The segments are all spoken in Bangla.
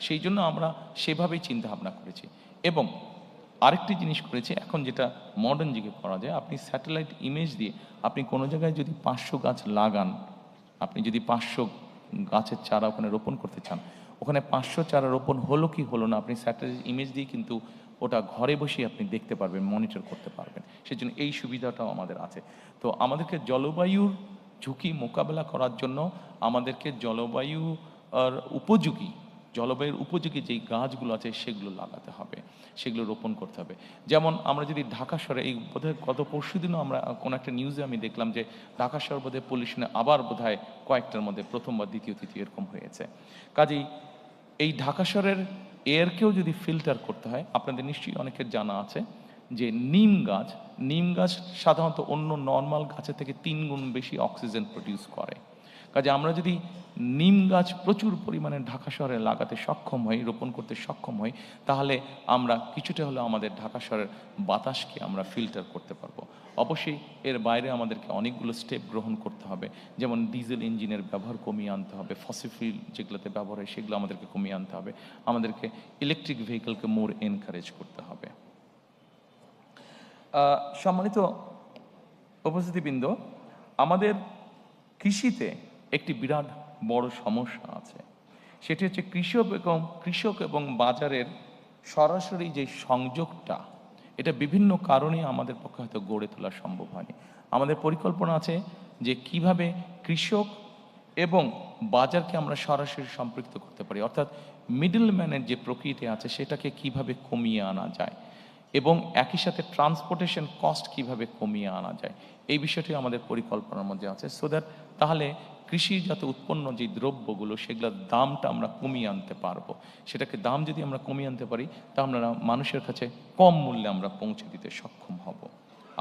সেই জন্য আমরা সেভাবেই চিন্তা ভাবনা করেছি। এবং আরেকটি জিনিস করেছি, এখন যেটা মডার্ন যুগে করা যায়, আপনি স্যাটেলাইট ইমেজ দিয়ে আপনি কোনো জায়গায় যদি 500 গাছ লাগান, আপনি যদি 500 গাছের চারা ওখানে রোপণ করতে চান, ওখানে 500 চারা রোপণ হলো কি হলো না আপনি স্যাটেলাইট ইমেজ দিয়ে কিন্তু ওটা ঘরে বসেই আপনি দেখতে পারবেন, মনিটর করতে পারবেন। সেজন্য এই সুবিধাটাও আমাদের আছে। তো আমাদেরকে জলবায়ুর ঝুঁকি মোকাবেলা করার জন্য আমাদেরকে জলবায়ুর উপযোগী যেই গাছগুলো আছে সেগুলো লাগাতে হবে, সেগুলো রোপণ করতে হবে। যেমন আমরা যদি ঢাকা শহরে, এই বোধহয় গত পরশুদিনও আমরা কোনো একটা নিউজে আমি দেখলাম যে ঢাকা শহর বোধহয় পলিউশনে আবার বোধহয় কয়েকটার মধ্যে প্রথম বা দ্বিতীয় তৃতীয় এরকম হয়েছে। কাজেই এই ঢাকা শহরের এয়ারকেও যদি ফিল্টার করতে হয়, আপনাদের নিশ্চয়ই অনেকের জানা আছে যে নিম গাছ সাধারণত অন্য নর্মাল গাছের থেকে 3 গুণ বেশি অক্সিজেন প্রডিউস করে। কাজে আমরা যদি নিম গাছ প্রচুর পরিমাণে ঢাকা শহরে লাগাতে সক্ষম হই, রোপণ করতে সক্ষম হই, তাহলে আমরা কিছুটা হলেও আমাদের ঢাকা শহরের বাতাসকে আমরা ফিল্টার করতে পারবো। অবশ্যই এর বাইরে আমাদেরকে অনেকগুলো স্টেপ গ্রহণ করতে হবে, যেমন ডিজেল ইঞ্জিনের ব্যবহার কমিয়ে আনতে হবে, ফসিল ফুয়েল যেগুলোতে ব্যবহার হয় সেগুলো আমাদেরকে কমিয়ে আনতে হবে, আমাদেরকে ইলেকট্রিক ভেহিকলকে মোর এনকারেজ করতে হবে। সম্মানিত উপস্থিতিবৃন্দ, আমাদের কৃষিতে একটি বিরাট বড় সমস্যা আছে, সেটি হচ্ছে কৃষক এবং বাজারের সরাসরি যে সংযোগটা, এটা বিভিন্ন কারণে আমাদের পক্ষে হয়তো গড়ে তোলা সম্ভব হয়নি। আমাদের পরিকল্পনা আছে যে কিভাবে কৃষক এবং বাজারকে আমরা সরাসরি সম্পৃক্ত করতে পারি, অর্থাৎ মিডলম্যানের যে প্রকৃতি আছে সেটাকে কিভাবে কমিয়ে আনা যায় এবং একই সাথে ট্রান্সপোর্টেশন কস্ট কিভাবে কমিয়ে আনা যায়, এই বিষয়টি আমাদের পরিকল্পনার মধ্যে আছে। সো দ্যাট তাহলে কৃষিজাত উৎপন্ন যে দ্রব্যগুলো সেগুলোর দামটা আমরা কমিয়ে আনতে পারবো। সেটাকে দাম যদি আমরা কমিয়ে আনতে পারি, তা আমরা মানুষের কাছে কম মূল্যে আমরা পৌঁছে দিতে সক্ষম হব।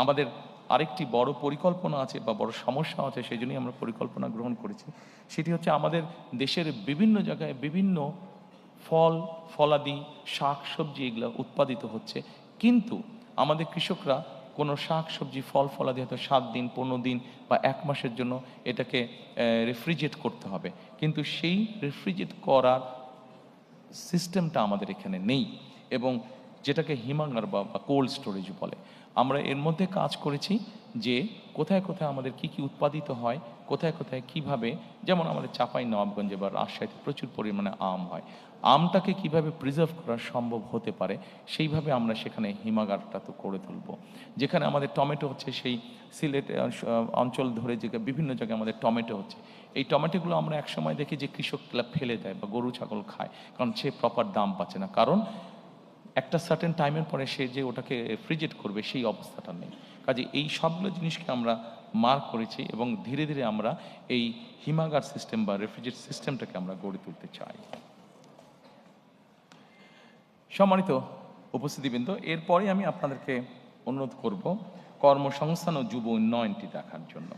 আমাদের আরেকটি বড় পরিকল্পনা আছে বা বড় সমস্যা আছে, সেই জন্যই আমরা পরিকল্পনা গ্রহণ করেছি। সেটি হচ্ছে আমাদের দেশের বিভিন্ন জায়গায় বিভিন্ন ফলাদি শাক সবজি এগুলো উৎপাদিত হচ্ছে, কিন্তু আমাদের কৃষকরা কোনো শাক সবজি ফলাদি হয়তো 7 দিন 15 দিন বা 1 মাসের জন্য এটাকে রেফ্রিজারেট করতে হবে, কিন্তু সেই রেফ্রিজারেট করার সিস্টেমটা আমাদের এখানে নেই, এবং যেটাকে হিমাগার বা কোল্ড স্টোরেজ বলে। আমরা এর মধ্যে কাজ করেছি যে কোথায় কোথায় আমাদের কি কি উৎপাদিত হয়, কোথায় কোথায় কিভাবে, যেমন আমাদের চাঁপাই নবাবগঞ্জে বা রাজশাহীতে প্রচুর পরিমাণে আম হয়, আমটাকে কিভাবে প্রিজার্ভ করা সম্ভব হতে পারে সেইভাবে আমরা সেখানে হিমাগারটা তো করে তুলব। যেখানে আমাদের টমেটো হচ্ছে, সেই সিলেট অঞ্চল ধরে যে বিভিন্ন জায়গায় আমাদের টমেটো হচ্ছে, এই টমেটোগুলো আমরা একসময় দেখি যে কৃষকরা ফেলে দেয় বা গরু ছাগল খায়, কারণ সে প্রপার দাম পাচ্ছে না, কারণ একটা সার্টেন টাইমের পরে সে যে ওটাকে রেফ্রিজারেট করবে সেই অবস্থাটা নেই। কাজে এই সবগুলো জিনিসকে আমরা মার্ক করেছি এবং ধীরে ধীরে আমরা এই হিমাগার সিস্টেম বা রেফ্রিজারেট সিস্টেমটাকে আমরা গড়ে তুলতে চাই। সম্মানিত উপস্থিতিবৃন্দ, এরপরে আমি আপনাদেরকে অনুরোধ করব কর্মসংস্থান ও যুব উন্নয়নটি দেখার জন্য।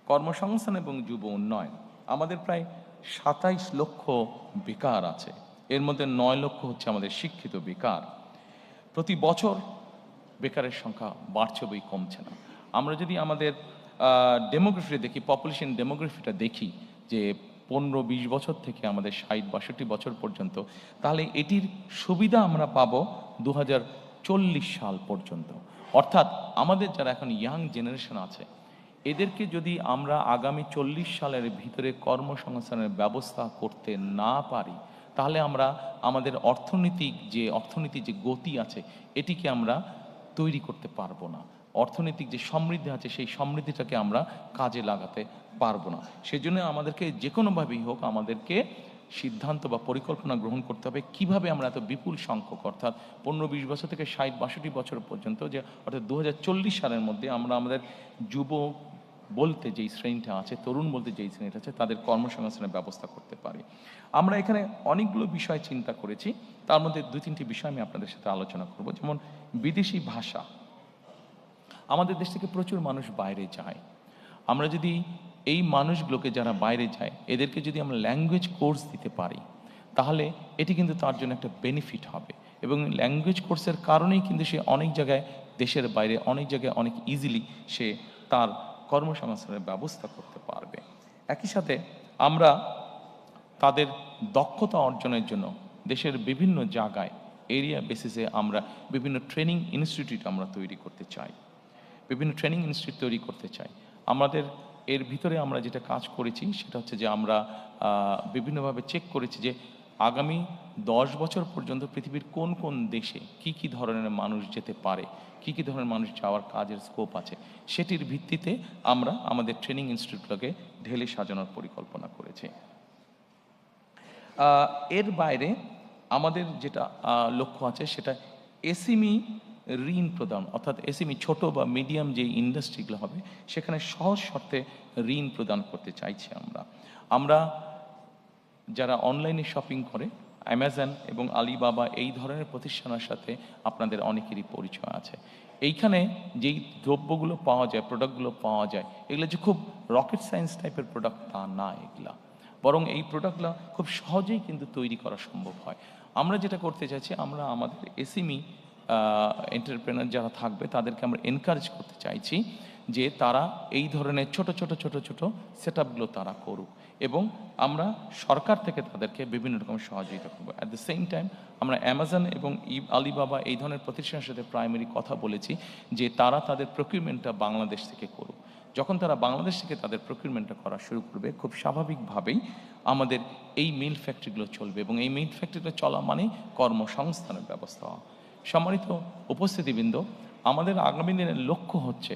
কর্মসংস্থান এবং যুব উন্নয়ন, আমাদের প্রায় 27 লক্ষ বেকার আছে, এর মধ্যে 9 লক্ষ হচ্ছে আমাদের শিক্ষিত বেকার। প্রতি বছর বেকারের সংখ্যা বাড়ছে বই, কমছে না। আমরা যদি আমাদের ডেমোগ্রাফিটা দেখি, পপুলেশন ডেমোগ্রাফিটা দেখি যে 15-20 বছর থেকে আমাদের 60-62 বছর পর্যন্ত, তাহলে এটির সুবিধা আমরা পাবো 2040 সাল পর্যন্ত। অর্থাৎ আমাদের যারা এখন ইয়াং জেনারেশন আছে, এদেরকে যদি আমরা আগামী 40 সালের ভিতরে কর্মসংস্থানের ব্যবস্থা করতে না পারি, তাহলে আমরা আমাদের অর্থনীতির যে গতি আছে এটিকে আমরা তৈরি করতে পারবো না। অর্থনৈতিক যে সমৃদ্ধি আছে সেই সমৃদ্ধিটাকে আমরা কাজে লাগাতে পারবো না। সেজন্য আমাদেরকে যে কোনোভাবেই হোক আমাদেরকে সিদ্ধান্ত বা পরিকল্পনা গ্রহণ করতে হবে কিভাবে আমরা এত বিপুল সংখ্যক, অর্থাৎ 15-20 বছর থেকে 60-62 বছর পর্যন্ত, যে অর্থাৎ 2040 সালের মধ্যে আমরা আমাদের যুব বলতে যেই শ্রেণীটা আছে, তরুণ বলতে যেই শ্রেণীটা আছে, তাদের কর্মসংস্থানের ব্যবস্থা করতে পারি। আমরা এখানে অনেকগুলো বিষয় চিন্তা করেছি, তার মধ্যে 2-3টি বিষয় আমি আপনাদের সাথে আলোচনা করব। যেমন বিদেশি ভাষা, আমাদের দেশ থেকে প্রচুর মানুষ বাইরে যায়, আমরা যদি এই মানুষগুলোকে যারা বাইরে যায় এদেরকে যদি আমরা ল্যাঙ্গুয়েজ কোর্স দিতে পারি, তাহলে এটি কিন্তু তার জন্য একটা বেনিফিট হবে, এবং ল্যাঙ্গুয়েজ কোর্সের কারণেই কিন্তু সে অনেক জায়গায়, দেশের বাইরে অনেক জায়গায় অনেক ইজিলি সে তার কর্মসংস্থানের ব্যবস্থা করতে পারবে। একই সাথে আমরা তাদের দক্ষতা অর্জনের জন্য দেশের বিভিন্ন জায়গায় এরিয়া বেসিসে আমরা বিভিন্ন ট্রেনিং ইনস্টিটিউট আমরা তৈরি করতে চাই, বিভিন্ন ট্রেনিং ইনস্টিটিউট তৈরি করতে চাই। আমাদের এর ভিতরে আমরা যেটা কাজ করেছি সেটা হচ্ছে যে আমরা বিভিন্নভাবে চেক করেছি যে আগামী 10 বছর পর্যন্ত পৃথিবীর কোন কোন দেশে কি কি ধরনের মানুষ যেতে পারে, কি কি ধরনের মানুষ যাওয়ার কাজের স্কোপ আছে, সেটির ভিত্তিতে আমরা আমাদের ট্রেনিং ইনস্টিটিউটগুলোকে ঢেলে সাজানোর পরিকল্পনা করেছি। এর বাইরে আমাদের যেটা লক্ষ্য আছে সেটা এসএমই ঋণ প্রদান, অর্থাৎ এসএমই ছোট বা মিডিয়াম যে ইন্ডাস্ট্রিগুলো হবে সেখানে সহজ শর্তে ঋণ প্রদান করতে চাইছি আমরা যারা অনলাইনে শপিং করে অ্যামাজন এবং আলিবাবা এই ধরনের প্রতিষ্ঠানের সাথে আপনাদের অনেকেরই পরিচয় আছে। এইখানে যেই দ্রব্যগুলো পাওয়া যায়, প্রোডাক্টগুলো পাওয়া যায়, এগুলো যে খুব রকেট সায়েন্স টাইপের প্রোডাক্ট তা না, এগুলা বরং এই প্রোডাক্টগুলো খুব সহজেই কিন্তু তৈরি করা সম্ভব হয়। আমরা যেটা করতে চাইছি, আমরা আমাদের এসএমই এন্টারপ্রেনার যারা থাকবে তাদেরকে আমরা এনকারেজ করতে চাইছি যে তারা এই ধরনের ছোট ছোট ছোট ছোট সেট আপগুলো তারা করুক, এবং আমরা সরকার থেকে তাদেরকে বিভিন্ন রকম সহযোগিতা করবো। অ্যাট দ্য সেম টাইম আমরা অ্যামাজন এবং আলিবাবা এই ধরনের প্রতিষ্ঠানের সাথে প্রাইমারি কথা বলেছি যে তারা তাদের প্রকিউরমেন্টটা বাংলাদেশ থেকে করুক। যখন তারা বাংলাদেশ থেকে তাদের প্রকিউরমেন্টটা করা শুরু করবে, খুব স্বাভাবিকভাবেই আমাদের এই মিল ফ্যাক্টরিগুলো চলবে, এবং এই মিল ফ্যাক্টরিগুলো চলা মানে কর্মসংস্থানের ব্যবস্থা হওয়া। সম্মানিত উপস্থিতিবৃন্দ, আমাদের আগামী দিনের লক্ষ্য হচ্ছে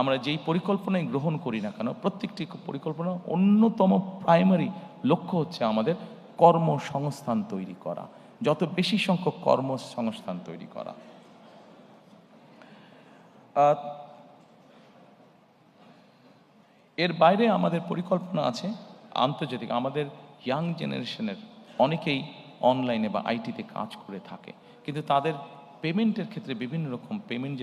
আমরা যেই পরিকল্পনায় গ্রহণ করি না কেন, প্রত্যেকটি পরিকল্পনা অন্যতম প্রাইমারি লক্ষ্য হচ্ছে আমাদের কর্মসংস্থান তৈরি করা, যত বেশি সংখ্যক কর্মসংস্থান তৈরি করা। এর বাইরে আমাদের পরিকল্পনা আছে আন্তর্জাতিক, আমাদের ইয়াং জেনারেশনের অনেকেই অনলাইনে বা আইটিতে কাজ করে থাকে, কিন্তু তাদের পেমেন্টের ক্ষেত্রে বিভিন্ন রকম পেমেন্ট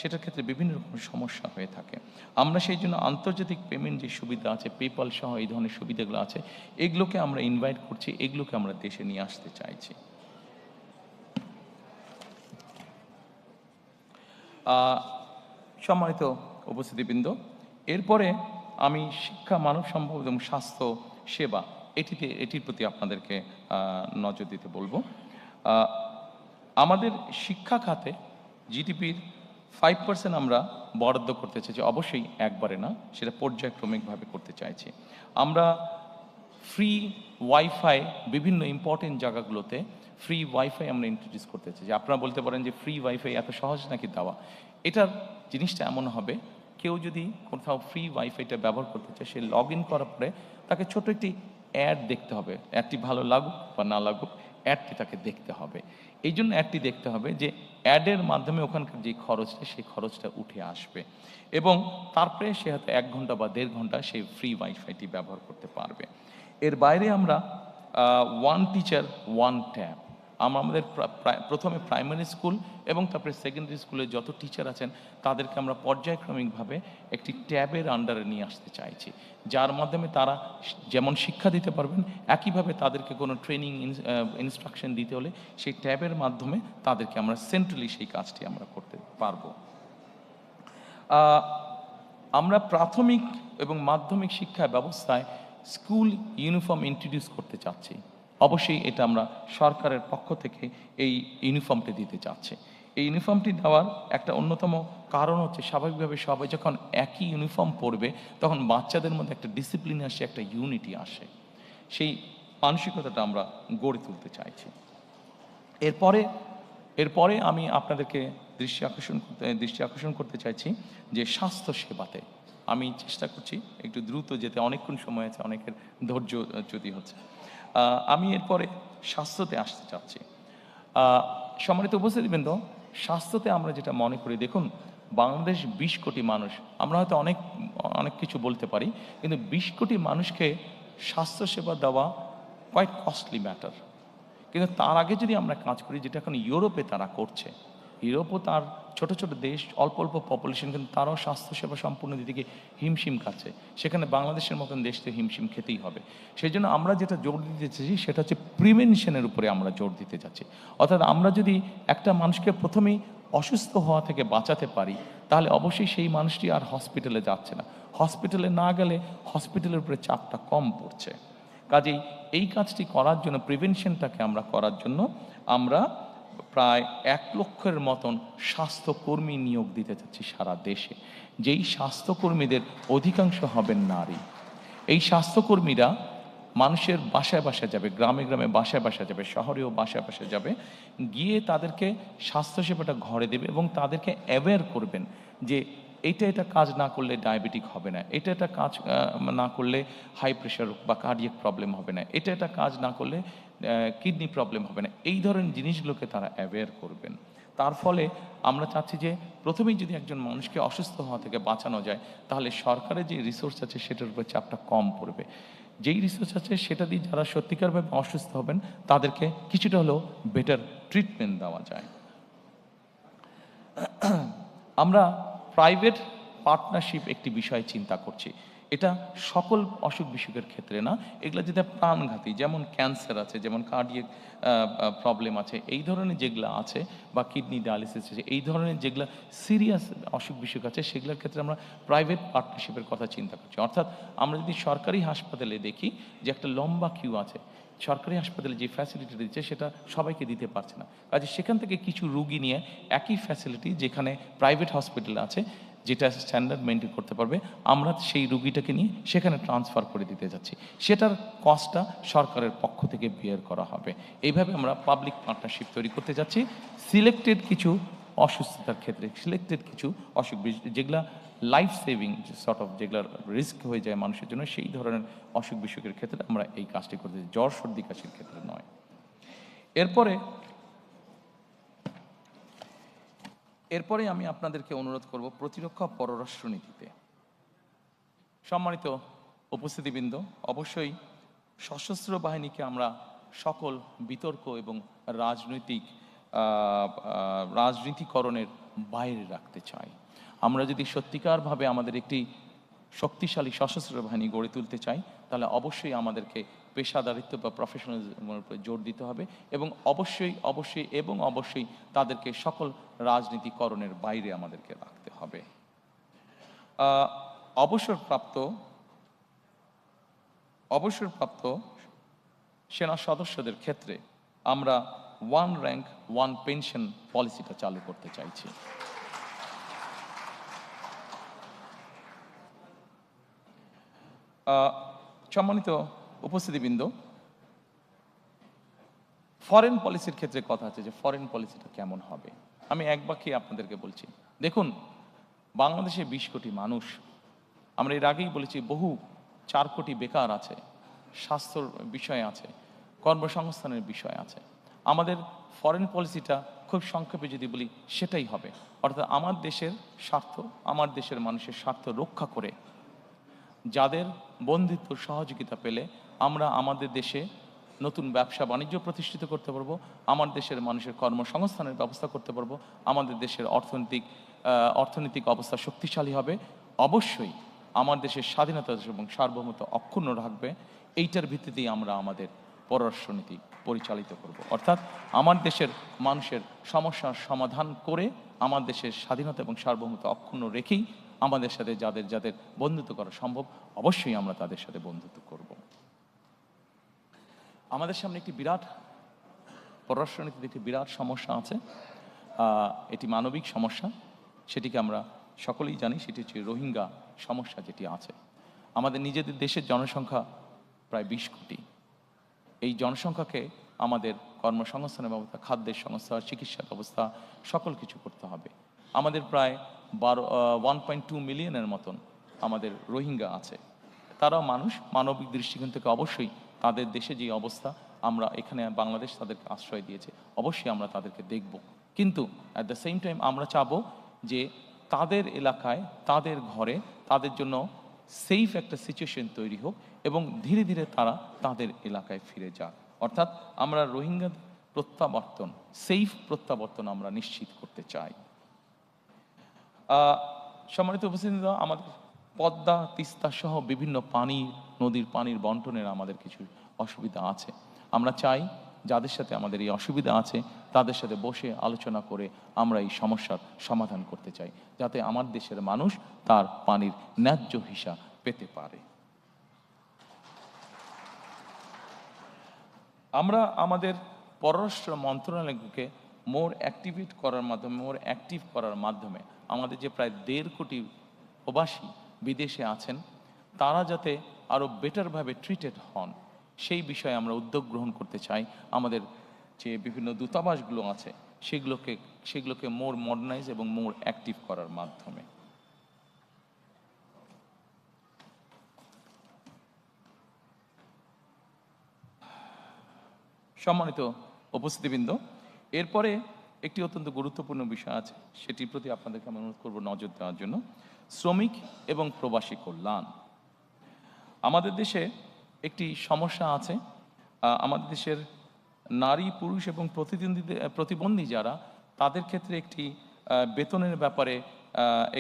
সেটার ক্ষেত্রে বিভিন্ন রকম সমস্যা হয়ে থাকে। আমরা সেই জন্য আন্তর্জাতিক পেমেন্ট যে সুবিধা আছে, পেপাল সহ এই ধরনের সুবিধাগুলো আছে, এগুলোকে আমরা ইনভাইট করছি, এগুলোকে আমরা দেশে নিয়ে আসতে চাইছি। সম্মানিত উপস্থিতিবৃন্দ, এরপরে আমি শিক্ষা, মানব সম্পদ এবং স্বাস্থ্য সেবা এটির প্রতি আপনাদেরকে নজর দিতে বলবো। আমাদের শিক্ষা খাতে জিডিপির 5% আমরা বরাদ্দ করতে চাইছি, অবশ্যই একবারে না, সেটা পর্যায়ক্রমিকভাবে করতে চাইছি। আমরা ফ্রি ওয়াইফাই বিভিন্ন ইম্পর্টেন্ট জায়গাগুলোতে ফ্রি ওয়াইফাই আমরা ইন্ট্রোডিউস করতে চাইছি। আপনারা বলতে পারেন যে ফ্রি ওয়াইফাই এত সহজ নাকি দেওয়া? এটার জিনিসটা এমন হবে, কেউ যদি কোথাও ফ্রি ওয়াইফাইটা ব্যবহার করতে চায়, সে লগ ইন করার পরে তাকে ছোট একটি অ্যাড দেখতে হবে। অ্যাডটি ভালো লাগুক বা না লাগুক, অ্যাডটি তাকে দেখতে হবে। এই জন্য অ্যাডটি দেখতে হবে যে অ্যাডের মাধ্যমে ওখানকার যে খরচটা, সেই খরচটা উঠে আসবে, এবং তারপরে সে হয়তো 1 ঘন্টা বা 1.5 ঘন্টা সেই ফ্রি ওয়াইফাইটি ব্যবহার করতে পারবে। এর বাইরে আমরা ওয়ান টিচার ওয়ান ট্যাব, আমাদের প্রথমে প্রাইমারি স্কুল এবং তারপরে সেকেন্ডারি স্কুলে যত টিচার আছেন তাদেরকে আমরা পর্যায়ক্রমিকভাবে একটি ট্যাবের আন্ডারে নিয়ে আসতে চাইছি, যার মাধ্যমে তারা যেমন শিক্ষা দিতে পারবেন, একইভাবে তাদেরকে কোনো ট্রেনিং ইনস্ট্রাকশন দিতে হলে সেই ট্যাবের মাধ্যমে তাদেরকে আমরা সেন্ট্রালি সেই কাজটি আমরা করতে পারবো। আমরা প্রাথমিক এবং মাধ্যমিক শিক্ষা ব্যবস্থায় স্কুল ইউনিফর্ম ইন্ট্রোডিউস করতে চাচ্ছি। অবশ্যই এটা আমরা সরকারের পক্ষ থেকে এই ইউনিফর্মটি দিতে চাচ্ছি। এই ইউনিফর্মটি দেওয়ার একটা অন্যতম কারণ হচ্ছে, স্বাভাবিকভাবে সবাই যখন একই ইউনিফর্ম পরবে তখন বাচ্চাদের মধ্যে একটা ডিসিপ্লিন আসে, একটা ইউনিটি আসে, সেই মানসিকতাটা আমরা গড়ে তুলতে চাইছি। এরপরে আমি আপনাদেরকে দৃষ্টি আকর্ষণ করতে চাইছি যে স্বাস্থ্য সেবাতে আমি চেষ্টা করছি একটু দ্রুত যেতে, অনেকক্ষণ সময় আছে, অনেকের ধৈর্য চ্যুতি হচ্ছে। আমি এরপরে স্বাস্থ্যতে আসতে চাচ্ছি। সম্মানিত উপস্থিতিবৃন্দ, স্বাস্থ্যতে আমরা যেটা মনে করি, দেখুন বাংলাদেশ 20 কোটি মানুষ, আমরা হয়তো অনেক কিছু বলতে পারি, কিন্তু 20 কোটি মানুষকে স্বাস্থ্যসেবা দেওয়া কোয়াইট কস্টলি ম্যাটার। কিন্তু তার আগে যদি আমরা কাজ করি, যেটা এখন ইউরোপে তারা করছে, ইউরোপও তার ছোট ছোট দেশ, অল্প অল্প পপুলেশন, কিন্তু তারাও স্বাস্থ্যসেবা সম্পূর্ণ দিকে হিমশিম খাচ্ছে, সেখানে বাংলাদেশের মতন দেশ তো হিমশিম খেতেই হবে। সেই জন্য আমরা যেটা জোর দিতে চাইছি সেটা হচ্ছে প্রিভেনশনের উপরে আমরা জোর দিতে চাচ্ছি। অর্থাৎ আমরা যদি একটা মানুষকে প্রথমেই অসুস্থ হওয়া থেকে বাঁচাতে পারি, তাহলে অবশ্যই সেই মানুষটি আর হসপিটালে যাচ্ছে না, হসপিটালে না গেলে হসপিটালের উপরে চাপটা কম পড়ছে। কাজেই এই কাজটি করার জন্য, প্রিভেনশনটাকে আমরা করার জন্য আমরা প্রায় 1 লক্ষের মতন স্বাস্থ্যকর্মী নিয়োগ দিতে চাচ্ছি সারা দেশে, যেই স্বাস্থ্যকর্মীদের অধিকাংশ হবেন নারী। এই স্বাস্থ্যকর্মীরা মানুষের বাসায় বাসায় যাবে, গ্রামে গ্রামে বাসায় বাসায় যাবে, শহরেও বাসায় বাসায় যাবে, গিয়ে তাদেরকে স্বাস্থ্যসেবাটা ঘরে দেবে এবং তাদেরকে অ্যাওয়্যার করবেন যে এটা কাজ না করলে ডায়াবেটিক হবে না, এটা কাজ না করলে হাই প্রেশার বা কার্ডিয়াক প্রবলেম হবে না, এটা কাজ না করলে কিডনি প্রবলেম হবে না। এই ধরনের জিনিসগুলোকে তারা অ্যাওয়্যার করবেন। তার ফলে আমরা চাচ্ছি যে প্রথমেই যদি একজন মানুষকে অসুস্থ হওয়া থেকে বাঁচানো যায়, তাহলে সরকারের যে রিসোর্স আছে সেটার উপর চাপটা কম পড়বে। যেই রিসোর্স আছে সেটা দিয়ে যারা সত্যিকারভাবে অসুস্থ হবেন তাদেরকে কিছুটা হলেও বেটার ট্রিটমেন্ট দেওয়া যায়। আমরা প্রাইভেট পার্টনারশিপ একটি বিষয় চিন্তা করছি। এটা সকল অসুখ বিসুখের ক্ষেত্রে না, এগুলো যেটা প্রাণঘাতী, যেমন ক্যান্সার আছে, যেমন কার্ডিয়াক প্রবলেম আছে, এই ধরনের যেগুলো আছে, বা কিডনি ডায়ালিসিস আছে, এই ধরনের যেগুলো সিরিয়াস অসুখ বিসুখ আছে, সেগুলোর ক্ষেত্রে আমরা প্রাইভেট পার্টনারশিপের কথা চিন্তা করছি। অর্থাৎ আমরা যদি সরকারি হাসপাতালে দেখি যে একটা লম্বা কিউ আছে, সরকারি হাসপাতালে যে ফ্যাসিলিটি দিচ্ছে সেটা সবাইকে দিতে পারছে না, কাজে সেখান থেকে কিছু রুগী নিয়ে একই ফ্যাসিলিটি যেখানে প্রাইভেট হসপিটাল আছে, যেটা স্ট্যান্ডার্ড মেনটেন করতে পারবে, আমরা সেই রুগীটাকে নিয়ে সেখানে ট্রান্সফার করে দিতে যাচ্ছি। সেটার কস্টটা সরকারের পক্ষ থেকে বিয়ার করা হবে। এইভাবে আমরা পাবলিক পার্টনারশিপ তৈরি করতে যাচ্ছি সিলেক্টেড কিছু অসুস্থতার ক্ষেত্রে, সিলেক্টেড কিছু অসুখ যেগুলা লাইফ সেভিং সর্ট অফ, যেগুলো রিস্ক হয়ে যায় মানুষের জন্য, সেই ধরনের অসুখ বিসুখের ক্ষেত্রে আমরা এই কাজটি করতে চাই, জ্বর সর্দি কাশির ক্ষেত্রে নয়। এরপরে আমি আপনাদেরকে অনুরোধ করব প্রতিরক্ষা পররাষ্ট্রনীতিতে। সম্মানিত উপস্থিতিবৃন্দ, অবশ্যই সশস্ত্র বাহিনীকে আমরা সকল বিতর্ক এবং রাজনীতিকরণের বাইরে রাখতে চাই। আমরা যদি সত্যিকারভাবে আমাদের একটি শক্তিশালী সশস্ত্র বাহিনী গড়ে তুলতে চাই, তাহলে অবশ্যই আমাদেরকে পেশাদারিত্ব বা প্রফেশনালিজমের উপরে জোর দিতে হবে এবং অবশ্যই তাদেরকে সকল রাজনীতিকরণের বাইরে আমাদেরকে রাখতে হবে। অবসরপ্রাপ্ত সেনা সদস্যদের ক্ষেত্রে আমরা 1 র্যাঙ্ক 1 পেনশন পলিসিটা চালু করতে চাইছি। সম্মানিত উপস্থিতিবৃন্দ, ফরেন পলিসির ক্ষেত্রে কথা আছে যে ফরেন পলিসিটা কেমন হবে। আমি এক বাক্যে আপনাদেরকে বলছি, দেখুন, বাংলাদেশে 20 কোটি মানুষ, আমরা এর আগেই বলেছি বহু 4 কোটি বেকার আছে, স্বাস্থ্যর বিষয় আছে, কর্মসংস্থানের বিষয় আছে। আমাদের ফরেন পলিসিটা খুব সংক্ষেপে যদি বলি সেটাই হবে, অর্থাৎ আমার দেশের স্বার্থ, আমার দেশের মানুষের স্বার্থ রক্ষা করে যাদের বন্ধুত্ব সহযোগিতা পেলে আমরা আমাদের দেশে নতুন ব্যবসা বাণিজ্য প্রতিষ্ঠিত করতে পারবো, আমার দেশের মানুষের কর্মসংস্থানের ব্যবস্থা করতে পারবো, আমাদের দেশের অর্থনৈতিক অবস্থা শক্তিশালী হবে। অবশ্যই আমার দেশের স্বাধীনতা এবং সার্বভৌমত্ব অক্ষুণ্ণ রাখবে। এইটার ভিত্তিতেই আমরা আমাদের পররাষ্ট্রনীতি পরিচালিত করব। অর্থাৎ আমার দেশের মানুষের সমস্যার সমাধান করে আমার দেশের স্বাধীনতা এবং সার্বভৌমত্ব অক্ষুণ্ণ রেখেই আমাদের সাথে যাদের বন্ধুত্ব করা সম্ভব, অবশ্যই আমরা তাদের সাথে বন্ধুত্ব করব। আমাদের সামনে একটি বিরাট পররাষ্ট্রনীতিতে একটি বিরাট সমস্যা আছে, এটি মানবিক সমস্যা, সেটিকে আমরা সকলেই জানি, সেটি হচ্ছে রোহিঙ্গা সমস্যা যেটি আছে। আমাদের নিজেদের দেশের জনসংখ্যা প্রায় 20 কোটি। এই জনসংখ্যাকে আমাদের কর্মসংস্থানের ব্যবস্থা, খাদ্যের সংস্থা, চিকিৎসা ব্যবস্থা সকল কিছু করতে হবে। আমাদের প্রায় 1.2 মিলিয়নের মতন আমাদের রোহিঙ্গা আছে। তারাও মানুষ, মানবিক দৃষ্টিকোণ থেকে অবশ্যই তাদের দেশে যে অবস্থা, আমরা এখানে বাংলাদেশ তাদেরকে আশ্রয় দিয়েছে, অবশ্যই আমরা তাদেরকে দেখব, কিন্তু অ্যাট দ্য সেম টাইম আমরা চাবো যে তাদের এলাকায়, তাদের ঘরে তাদের জন্য সেফ একটা সিচুয়েশন তৈরি হোক এবং ধীরে ধীরে তারা তাদের এলাকায় ফিরে যাক। অর্থাৎ আমরা রোহিঙ্গা প্রত্যাবর্তন, সেফ প্রত্যাবর্তন আমরা নিশ্চিত করতে চাই। সম্মানিত উপস্থিতি, আমাদের পদ্মা, তিস্তা সহ বিভিন্ন নদীর পানির বন্টনের আমাদের কিছু অসুবিধা আছে। আমরা চাই যাদের সাথে আমাদের এই অসুবিধা আছে তাদের সাথে বসে আলোচনা করে আমরা এই সমস্যার সমাধান করতে চাই, যাতে আমার দেশের মানুষ তার পানির ন্যায্য হিসা পেতে পারে। আমরা আমাদের পররাষ্ট্র মন্ত্রণালয়কে মোর অ্যাক্টিভ করার মাধ্যমে আমাদের যে প্রায় 1.5 কোটি প্রবাসী বিদেশে আছেন তারা যাতে আরও বেটারভাবে ট্রিটেড হন সেই বিষয়ে আমরা উদ্যোগ গ্রহণ করতে চাই। আমাদের যে বিভিন্ন দূতাবাসগুলো আছে সেগুলোকে মোর মডার্নাইজ এবং মোর অ্যাক্টিভ করার মাধ্যমে। সম্মানিত উপস্থিতিবৃন্দ, এরপরে একটি অত্যন্ত গুরুত্বপূর্ণ বিষয় আছে, সেটির প্রতি আপনাদেরকে আমি অনুরোধ করব নজর দেওয়ার জন্য। শ্রমিক এবং প্রবাসী কল্যাণ। আমাদের দেশে একটি সমস্যা আছে। আমাদের দেশের নারী, পুরুষ এবং প্রতিবন্ধী যারা, তাদের ক্ষেত্রে একটি বেতনের ব্যাপারে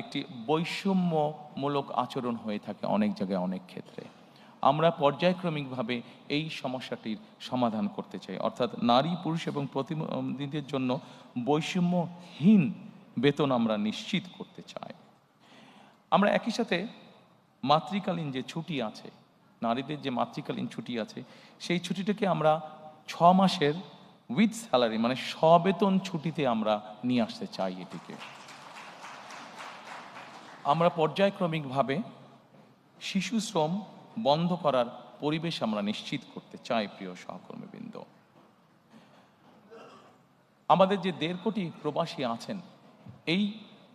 একটি বৈষম্যমূলক আচরণ হয়ে থাকে অনেক জায়গায়, অনেক ক্ষেত্রে। আমরা পর্যায়ক্রমিকভাবে এই সমস্যাটির সমাধান করতে চাই, অর্থাৎ নারী, পুরুষ এবং প্রতিবন্ধীদের জন্য বৈষম্যহীন বেতন আমরা নিশ্চিত করতে চাই। আমরা একই সাথে মাতৃকালীন যে ছুটি আছে, নারীদের যে মাতৃকালীন ছুটি আছে, সেই ছুটিটাকে আমরা 6 মাসের উইথ স্যালারি মানে সবেতন ছুটিতে আমরা নিয়ে আসতে চাই। এটিকে আমরা পর্যায়ক্রমিকভাবে শিশু শ্রম বন্ধ করার পরিবেশ আমরা নিশ্চিত করতে চাই। প্রিয় সহকর্মীবৃন্দ, আমাদের যে 1.5 কোটি প্রবাসী আছেন, এই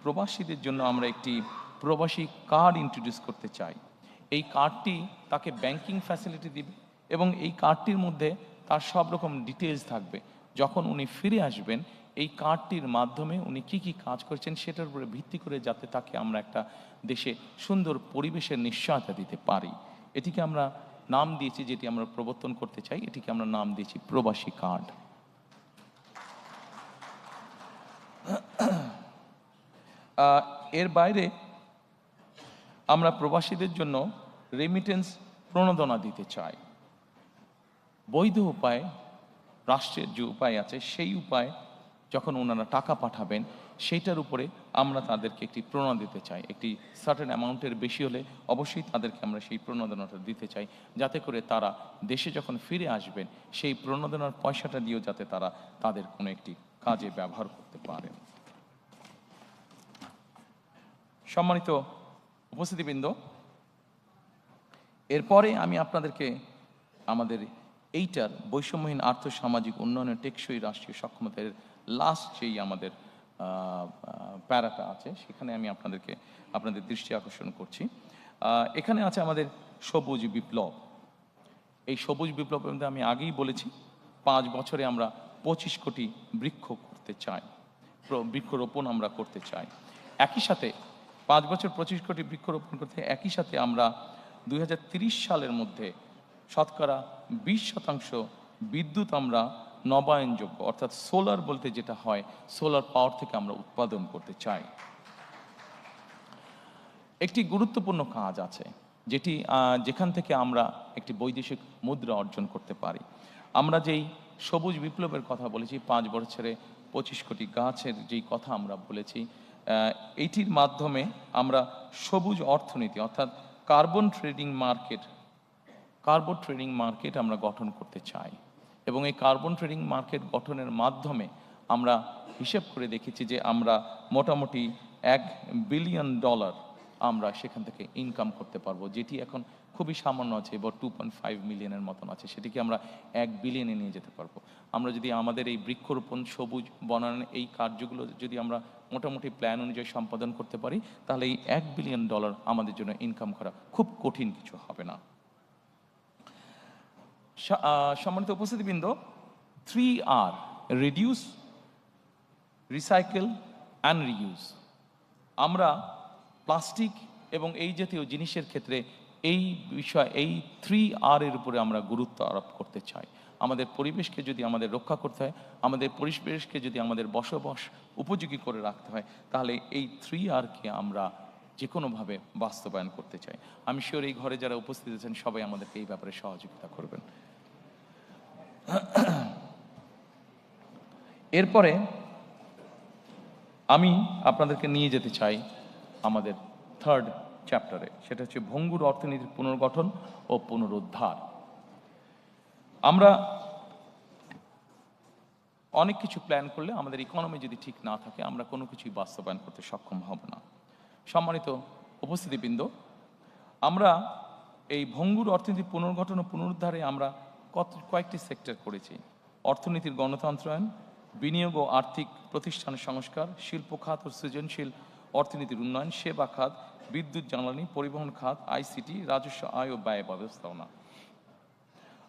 প্রবাসীদের জন্য আমরা একটি প্রবাসী কার্ড ইন্ট্রোডিউস করতে চাই। এই কার্ডটি তাকে ব্যাংকিং ফ্যাসিলিটি দিবে এবং এই কার্ডটির মধ্যে তার সব রকম ডিটেলস থাকবে। যখন উনি ফিরে আসবেন, এই কার্ডটির মাধ্যমে উনি কি কি কাজ করেছেন সেটার উপরে ভিত্তি করে যাতে তাকে আমরা একটা দেশে সুন্দর পরিবেশের নিশ্চয়তা দিতে পারি। এটিকে আমরা নাম দিয়েছি, যেটি আমরা প্রবর্তন করতে চাই, এটিকে আমরা নাম দিয়েছি প্রবাসী কার্ড। এর বাইরে আমরা প্রবাসীদের জন্য রেমিটেন্স প্রণোদনা দিতে চাই। বৈধ উপায়, রাষ্ট্রের যে উপায় আছে, সেই উপায় যখন ওনারা টাকা পাঠাবেন সেইটার উপরে আমরা তাদেরকে একটি প্রণোদনা দিতে চাই। একটি সার্টেন অ্যামাউন্টের বেশি হলে অবশ্যই তাদেরকে আমরা সেই প্রণোদনাটা দিতে চাই, যাতে করে তারা দেশে যখন ফিরে আসবেন সেই প্রণোদনার পয়সাটা দিয়েও যাতে তারা তাদের কোনো একটি কাজে ব্যবহার করতে পারেন। সম্মানিত উপস্থিতিবৃন্দ, এরপরে আমি আপনাদেরকে আমাদের এইটার বৈষম্যহীন আর্থসামাজিক উন্নয়নের টেকসই রাষ্ট্রীয় সক্ষমতার লাস্ট যেই আমাদের প্যারাটা আছে, সেখানে আমি আপনাদের দৃষ্টি আকর্ষণ করছি। এখানে আছে আমাদের সবুজ বিপ্লব। এই সবুজ বিপ্লবের মধ্যে আমি আগেই বলেছি 5 বছরে আমরা 25 কোটি বৃক্ষ করতে চাই, বৃক্ষরোপণ আমরা করতে চাই। একই সাথে 5 বছর 25 কোটি বৃক্ষরোপণ করতে, একই সাথে আমরা 2030 সালের মধ্যে শতকরা 20% বিদ্যুৎ আমরা নবায়নযোগ্য, অর্থাৎ সোলার বলতে যেটা হয়, সোলার পাওয়ার থেকে আমরা উৎপাদন করতে চাই। একটি গুরুত্বপূর্ণ কাজ আছে যেখান থেকে আমরা একটি বৈদেশিক মুদ্রা অর্জন করতে পারি। আমরা যেই সবুজ বিপ্লবের কথা বলেছি, 5 বছরে 25 কোটি গাছের যেই কথা আমরা বলেছি, এইটির মাধ্যমে আমরা সবুজ অর্থনীতি অর্থাৎ কার্বন ট্রেডিং মার্কেট আমরা গঠন করতে চাই। এবং এই কার্বন ট্রেডিং মার্কেট গঠনের মাধ্যমে আমরা হিসেব করে দেখেছি যে আমরা মোটামুটি $1 বিলিয়ন আমরা সেখান থেকে ইনকাম করতে পারবো, যেটি এখন খুবই সামান্য আছে, এবার 2.5 মিলিয়নের মতন আছে, সেটিকে আমরা 1 বিলিয়নে নিয়ে যেতে পারবো। আমরা যদি আমাদের এই বৃক্ষরোপণ, সবুজ বনায়ন, এই কার্যগুলো যদি আমরা মোটামুটি প্ল্যান অনুযায়ী সম্পাদন করতে পারি, তাহলে এই $1 বিলিয়ন আমাদের জন্য ইনকাম করা খুব কঠিন কিছু হবে না। সম্মানিত উপস্থিতিবৃন্দ, 3R, reduce, recycle and reuse. আমরা প্লাস্টিক এবং এই জাতীয় জিনিসের ক্ষেত্রে এই 3R এর উপরে আমরা গুরুত্ব আরোপ করতে চাই। আমাদের পরিবেশকে যদি আমাদের রক্ষা করতে হয়, আমাদের পরিবেশকে যদি আমাদের বসবাস উপযোগী করে রাখতে হয়, তাহলে এই 3Rকে আমরা যে কোনোভাবে বাস্তবায়ন করতে চাই। আমি শিওর এই ঘরে যারা উপস্থিত আছেন সবাই আমাদেরকে এই ব্যাপারে সহযোগিতা করবেন। এরপরে আমি আপনাদেরকে নিয়ে যেতে চাই আমাদের 3rd চ্যাপ্টারে, সেটা হচ্ছে ভঙ্গুর অর্থনীতির পুনর্গঠন ও পুনরুদ্ধার। আমরা অনেক কিছু প্ল্যান করলে আমাদের ইকোনমি যদি ঠিক না থাকে আমরা কোনো কিছুই বাস্তবায়ন করতে সক্ষম হব না। সম্মানিত উপস্থিতিবৃন্দ, আমরা এই ভঙ্গুর অর্থনীতি পুনর্গঠন ও পুনরুদ্ধারে আমরা কয়েকটি সেক্টর করেছি। অর্থনীতির গণতন্ত্রায়ন, বিনিয়োগ ও আর্থিক প্রতিষ্ঠানের সংস্কার, শিল্প খাত ও সৃজনশীল অর্থনীতির উন্নয়ন, সেবা খাত, বিদ্যুৎ জ্বালানি, পরিবহন খাত, আইসিটি, রাজস্ব আয় ও ব্যয় ব্যবস্থাপনা।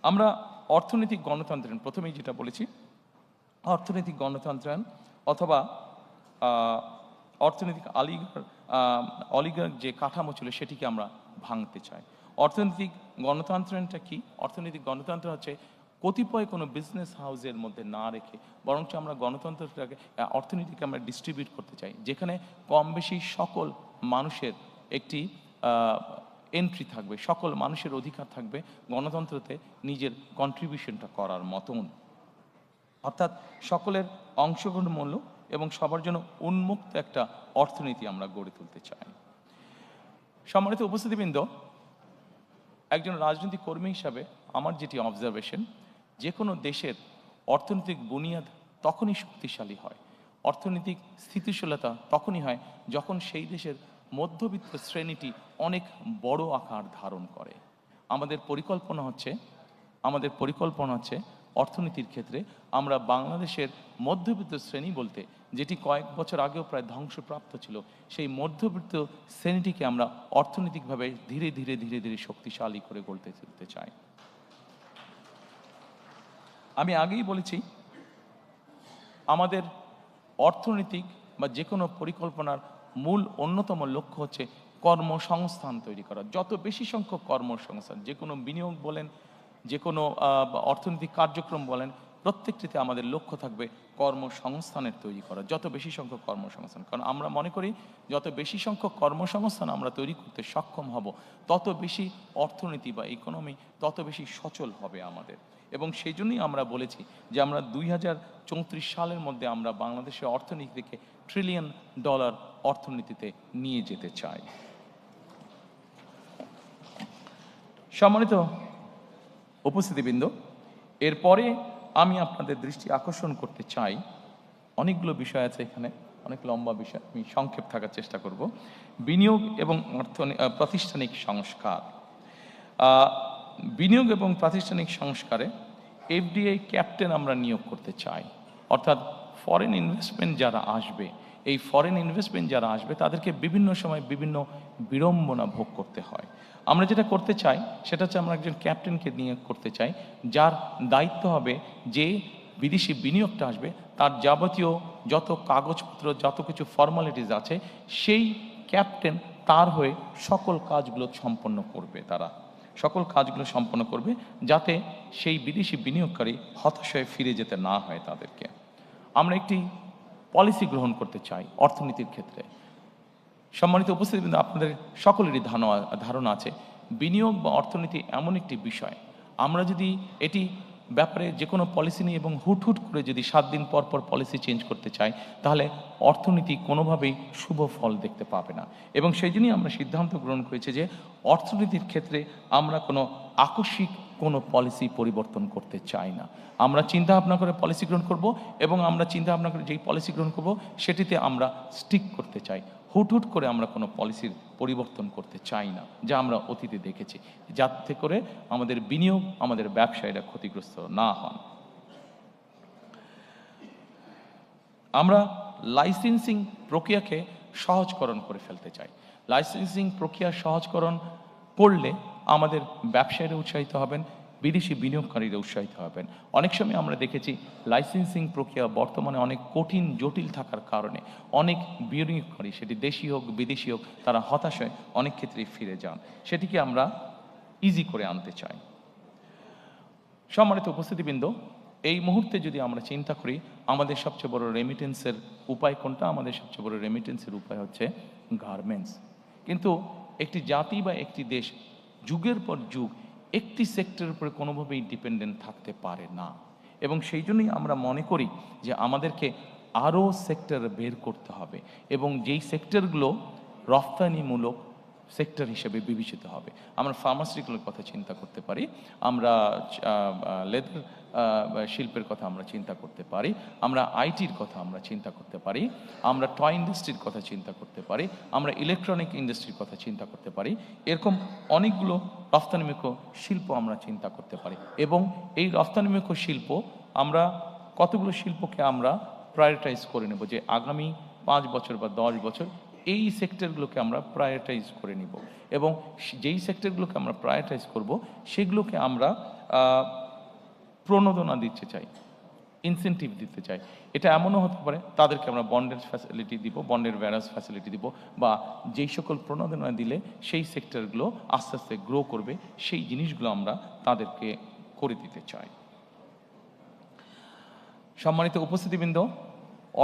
আমরা অর্থনৈতিক গণতন্ত্রায়ন, প্রথমেই যেটা বলেছি, অর্থনৈতিক গণতন্ত্রায়ন অথবা অর্থনৈতিক অলিগার যে কাঠামো ছিল সেটিকে আমরা ভাঙতে চাই। অর্থনৈতিক গণতন্ত্রায়নটা কি? অর্থনৈতিক গণতন্ত্র হচ্ছে কতিপয় কোনো বিজনেস হাউসের মধ্যে না রেখে বরঞ্চ আমরা গণতন্ত্রটাকে, অর্থনীতিকে আমরা ডিস্ট্রিবিউট করতে চাই, যেখানে কম বেশি সকল মানুষের একটি এন্ট্রি থাকবে, সকল মানুষের অধিকার থাকবে গণতন্ত্রতে নিজের কন্ট্রিবিউশনটা করার মতন। অর্থাৎ সকলের অংশগ্রহণমূলক এবং সবার জন্য উন্মুক্ত একটা অর্থনীতি আমরা গড়ে তুলতে চাই। সম্মানিত উপস্থিতিবৃন্দ, একজন রাজনৈতিক কর্মী হিসাবে আমার যেটি অবজারভেশন, যে কোনো দেশের অর্থনৈতিক বুনিয়াদ তখনই শক্তিশালী হয়, অর্থনৈতিক স্থিতিশীলতা তখনই হয় যখন সেই দেশের মধ্যবিত্ত শ্রেণীটি অনেক বড় আকার ধারণ করে। আমাদের পরিকল্পনা হচ্ছে অর্থনীতির ক্ষেত্রে আমরা বাংলাদেশের মধ্যবিত্ত শ্রেণী বলতে, যেটি কয়েক বছর আগেও প্রায় ধ্বংসপ্রাপ্ত ছিল, সেই মধ্যবিত্ত শ্রেণীটিকে আমরা অর্থনৈতিকভাবে ধীরে ধীরে ধীরে ধীরে শক্তিশালী করে গড়তে তুলতে চাই। আমি আগেই বলেছি, আমাদের অর্থনৈতিক বা যে কোনো পরিকল্পনার মূল অন্যতম লক্ষ্য হচ্ছে কর্মসংস্থান তৈরি করা। যত বেশি সংখ্যক কর্মসংস্থান, যে কোনো বিনিয়োগ বলেন, যে কোনো অর্থনৈতিক কার্যক্রম বলেন, প্রত্যেকটিতে আমাদের লক্ষ্য থাকবে কর্মসংস্থানের তৈরি করা, যত বেশি সংখ্যক কর্মসংস্থান। কারণ আমরা মনে করি যত বেশি সংখ্যক কর্মসংস্থান আমরা তৈরি করতে সক্ষম হব, তত বেশি অর্থনীতি বা ইকোনমি তত বেশি সচল হবে আমাদের। এবং সেই জন্যই আমরা বলেছি যে আমরা 2034 সালের মধ্যে আমরা বাংলাদেশের অর্থনীতিকে $1 ট্রিলিয়ন অর্থনীতিতে নিয়ে যেতে চাই। সম্মানিত উপস্থিতিবৃন্দ, এরপরে আমি আপনাদের দৃষ্টি আকর্ষণ করতে চাই, অনেকগুলো বিষয় আছে এখানে, অনেক লম্বা বিষয়, আমি সংক্ষেপ থাকার চেষ্টা করব। বিনিয়োগ এবং প্রাতিষ্ঠানিক সংস্কার। বিনিয়োগ এবং প্রাতিষ্ঠানিক সংস্কারে এফডিআই ক্যাপ্টেন আমরা নিয়োগ করতে চাই। অর্থাৎ ফরেন ইনভেস্টমেন্ট যারা আসবে, এই ফরেন ইনভেস্টমেন্ট যারা আসবে তাদেরকে বিভিন্ন সময় বিভিন্ন বিড়ম্বনা ভোগ করতে হয়। আমরা যেটা করতে চাই সেটা হচ্ছে আমরা একজন ক্যাপ্টেনকে নিয়োগ করতে চাই, যার দায়িত্ব হবে যে বিদেশি বিনিয়োগটা আসবে তার যাবতীয় যত কাগজপত্র, যত কিছু ফর্মালিটিস আছে, সেই ক্যাপ্টেন তার হয়ে সকল কাজগুলো সম্পন্ন করবে। তারা সকল কাজগুলো সম্পন্ন করবে যাতে সেই বিদেশি বিনিয়োগকারী হতাশ হয়ে ফিরে যেতে না হয় তাদেরকে। আমরা একটি পলিসি গ্রহণ করতে চাই অর্থনীতির ক্ষেত্রে। সম্মানিত উপস্থিতি, আপনাদের সকলেরই ধারণা আছে বিনিয়োগ বা অর্থনীতি এমন একটি বিষয়, আমরা যদি এটি ব্যাপারে যে কোনো পলিসি নিয়ে এবং হুট করে যদি 7 দিন পর পলিসি চেঞ্জ করতে চাই, তাহলে অর্থনীতি কোনোভাবেই শুভ ফল দেখতে পাবে না। এবং সেই জন্যই আমরা সিদ্ধান্ত গ্রহণ করেছি যে অর্থনীতির ক্ষেত্রে আমরা কোনো আকস্মিক কোনো পলিসি পরিবর্তন করতে চাই না। আমরা চিন্তা ভাবনা করে পলিসি গ্রহণ করব এবং আমরা চিন্তা ভাবনা করে যেই পলিসি গ্রহণ করব সেটিতে আমরা স্টিক করতে চাই। হুট করে আমরা কোনো পলিসির পরিবর্তন করতে চাই না, যা আমরা অতীতে দেখেছি, যাতে করে আমাদের বিনিয়োগ, আমাদের ব্যবসায়ীরা ক্ষতিগ্রস্ত না হন। আমরা লাইসেন্সিং প্রক্রিয়াকে সহজকরণ করে ফেলতে চাই। লাইসেন্সিং প্রক্রিয়া সহজকরণ করলে আমাদের ব্যবসায়ীরা উৎসাহিত হবেন, বিদেশি বিনিয়োগকারীরা উৎসাহিত হবেন। অনেক সময় আমরা দেখেছি লাইসেন্সিং প্রক্রিয়া বর্তমানে অনেক কঠিন, জটিল থাকার কারণে অনেক বিনিয়োগকারী, সেটি দেশি হোক বিদেশি হোক, তারা হতাশ হয়ে অনেক ক্ষেত্রেই ফিরে যান। সেটিকে আমরা ইজি করে আনতে চাই। সম্মানিত উপস্থিতিবৃন্দ, এই মুহূর্তে যদি আমরা চিন্তা করি আমাদের সবচেয়ে বড় রেমিটেন্সের উপায় কোনটা? আমাদের সবচেয়ে বড় রেমিটেন্সের উপায় হচ্ছে গার্মেন্টস। কিন্তু একটি জাতি বা একটি দেশ যুগের পর যুগ একটি সেক্টরের উপরে কোনোভাবেই ডিপেন্ডেন্ট থাকতে পারে না। এবং সেই জন্যই আমরা মনে করি যে আমাদেরকে আরও সেক্টর বের করতে হবে এবং যেই সেক্টরগুলো রফতানিমূলক, সেক্টর হিসেবে বিবেচিত হবে। আমরা ফার্মাসিউটিক্যালের কথা চিন্তা করতে পারি, আমরা লেদার শিল্পের কথা আমরা চিন্তা করতে পারি, আমরা আইটির কথা আমরা চিন্তা করতে পারি, আমরা টয় ইন্ডাস্ট্রির কথা চিন্তা করতে পারি, আমরা ইলেকট্রনিক ইন্ডাস্ট্রির কথা চিন্তা করতে পারি। এরকম অনেকগুলো রফতানিমুখী শিল্প আমরা চিন্তা করতে পারি। এবং এই রফতানিমুখী শিল্প আমরা কতগুলো শিল্পকে আমরা প্রায়োরিটাইজ করে নেব যে আগামী 5 বছর বা 10 বছর এই সেক্টরগুলোকে আমরা প্রায়োরিটাইজ করে নিব, এবং যেই সেক্টরগুলোকে আমরা প্রায়োরিটাইজ করব সেগুলোকে আমরা প্রণোদনা দিতে চাই, ইনসেন্টিভ দিতে চাই। এটা এমনও হতে পারে তাদেরকে আমরা বন্ডের ফ্যাসিলিটি দিব, বন্ডের ভ্যারাস ফ্যাসিলিটি দিব, বা যেই সকল প্রণোদনা দিলে সেই সেক্টরগুলো আস্তে আস্তে গ্রো করবে সেই জিনিসগুলো আমরা তাদেরকে করে দিতে চাই। সম্মানিত উপস্থিতিবৃন্দ,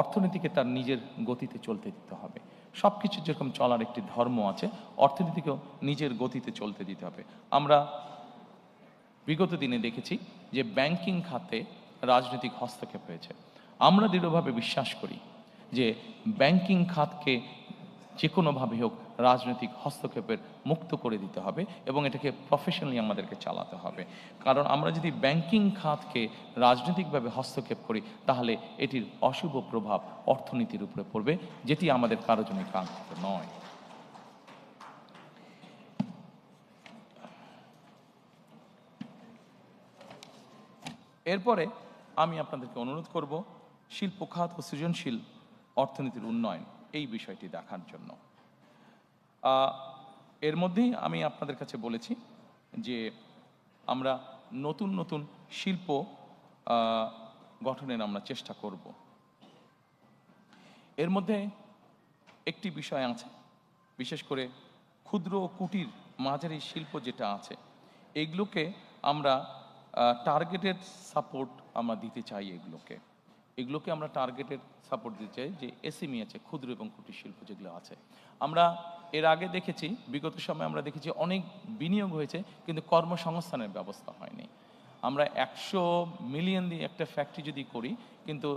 অর্থনীতিকে তার নিজের গতিতে চলতে দিতে হবে। সব কিছু যেরকম চলার একটি ধর্ম আছে, অর্থনীতিকেও নিজের গতিতে চলতে দিতে হবে। আমরা বিগত দিনে দেখেছি যে ব্যাংকিং খাতে রাজনৈতিক হস্তক্ষেপ হয়েছে। আমরা দৃঢ়ভাবে বিশ্বাস করি যে ব্যাংকিং খাতকে যে কোনোভাবে হোক রাজনৈতিক হস্তক্ষেপের মুক্ত করে দিতে হবে এবং এটাকে প্রফেশনালি আমাদেরকে চালাতে হবে। কারণ আমরা যদি ব্যাংকিং খাতকে রাজনৈতিকভাবে হস্তক্ষেপ করি তাহলে এটির অশুভ প্রভাব অর্থনীতির উপরে পড়বে, যেটি আমাদের কারো জন্য কাঙ্ক্ষিত নয়। এরপরে আমি আপনাদেরকে অনুরোধ করব শিল্প খাত ও সৃজনশীল অর্থনীতির উন্নয়ন এই বিষয়টি দেখার জন্য। এর মধ্যেই আমি আপনাদের কাছে বলেছি যে আমরা নতুন নতুন শিল্প গঠনের আমরা চেষ্টা করব। এর মধ্যে একটি বিষয় আছে, বিশেষ করে ক্ষুদ্র ও কুটির মাঝারি শিল্প যেটা আছে, এগুলোকে আমরা টার্গেটেড সাপোর্ট আমরা দিতে চাই। এগুলোকে আমরা টার্গেটেড সাপোর্ট দিতে চাই, যে এসএমই আছে, ক্ষুদ্র এবং কুটির শিল্প যেগুলো আছে। আমরা এর আগে দেখেছি, বিগত সময়ে আমরা দেখেছি অনেক বিনিয়োগ হয়েছে কিন্তু কর্মসংস্থানের ব্যবস্থা হয়নি। আমরা 100 মিলিয়ন দিয়ে একটা ফ্যাক্টরি যদি করি, কিন্তু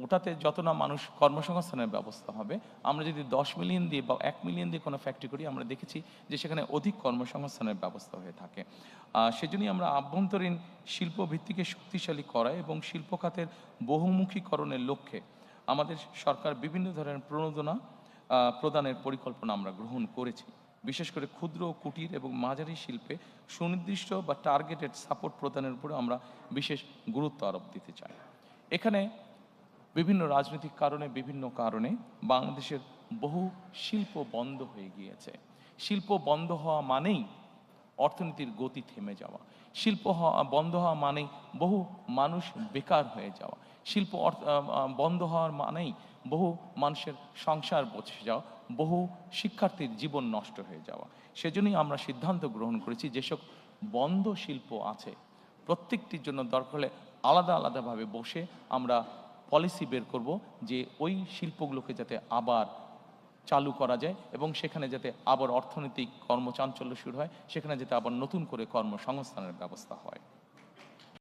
ওটাতে যত না মানুষ কর্মসংস্থানের ব্যবস্থা হবে, আমরা যদি 10 মিলিয়ন দিয়ে বা 1 মিলিয়ন দিয়ে কোনো ফ্যাক্টরি করি, আমরা দেখেছি যে সেখানে অধিক কর্মসংস্থানের ব্যবস্থা হয়ে থাকে। সেজন্যই আমরা আভ্যন্তরীণ শিল্প ভিত্তিকে শক্তিশালী করা এবং শিল্প খাতের বহুমুখীকরণের লক্ষ্যে আমাদের সরকার বিভিন্ন ধরনের প্রণোদনা প্রদানের পরিকল্পনা আমরা গ্রহণ করেছি। বিশেষ করে ক্ষুদ্র কুটির এবং মাঝারি শিল্পে সুনির্দিষ্ট বা টার্গেটেড সাপোর্ট প্রদানের উপরে আমরা বিশেষ গুরুত্ব আরোপ দিতে চাই। এখানে বিভিন্ন রাজনৈতিক কারণে, বিভিন্ন কারণে বাংলাদেশের বহু শিল্প বন্ধ হয়ে গিয়েছে। শিল্প বন্ধ হওয়া মানেই অর্থনীতির গতি থেমে যাওয়া। শিল্প বন্ধ হওয়া মানেই বহু মানুষ বেকার হয়ে যাওয়া। শিল্প বন্ধ হওয়ার মানেই বহু মানুষের সংসার বসে যাওয়া, বহু শিক্ষার্থীর জীবন নষ্ট হয়ে যাওয়া। সেজন্যই আমরা সিদ্ধান্ত গ্রহণ করেছি যেসব বন্ধ শিল্প আছে প্রত্যেকটির জন্য দরকার হলে আলাদা আলাদাভাবে বসে আমরা পলিসি বের করব, যে ওই শিল্পগুলোকে যাতে আবার চালু করা যায় এবং সেখানে যাতে আবার অর্থনৈতিক কর্মচাঞ্চল্য শুরু হয়, সেখানে যাতে আবার নতুন করে কর্মসংস্থানের ব্যবস্থা হয়।